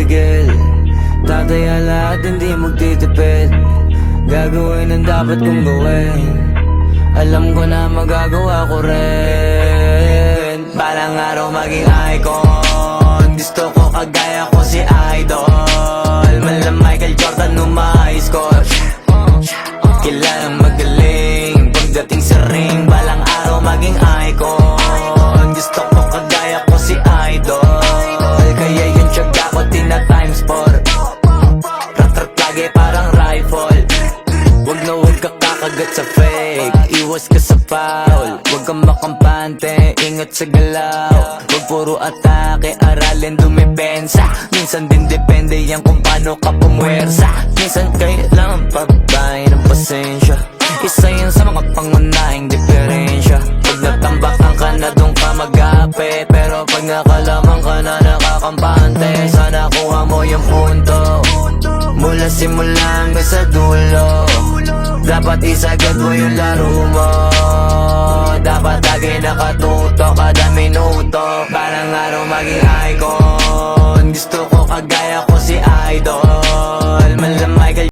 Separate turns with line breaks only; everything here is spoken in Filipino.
titigil. Tataya lahat, hindi magtitipid. Gagawin ang dapat kong gawin. Alam ko na magagawa ko rin. Balang araw maging icon. Gusto ko kagaya ko si Idol. Mala Michael Jordan nung ma-high score. Kilalang magaling pagdating sa ring. Balang araw maging icon. Gusto ko kagaya ko si Idol. Kaya yung tiyaga ko tina-times 4. Rat-rat lagi parang rifle. Wag na wag ka kakagat sa fake. Iwas ka sa foul. Wag kang makampante, ingat sa galaw. Wag puro atake, aralin dumipensa. Minsan din depende yan kung paano ka pumwersa. Minsan kailangan pagbahay ng pasensya. Isa yan sa mga pangunahing diferensya. Pag natambakan ka na doon ka mag-ape. Pero pag nakalaman ka na nakakampante, sana kuha mo yung punto. Mula simula hanggang sa dulo, dapat isagad mo yung laro mo. Dapat lagi nakatuto kada minuto. Parang araw maging icon. Gusto ko kagaya ko si Idol. Mala Michael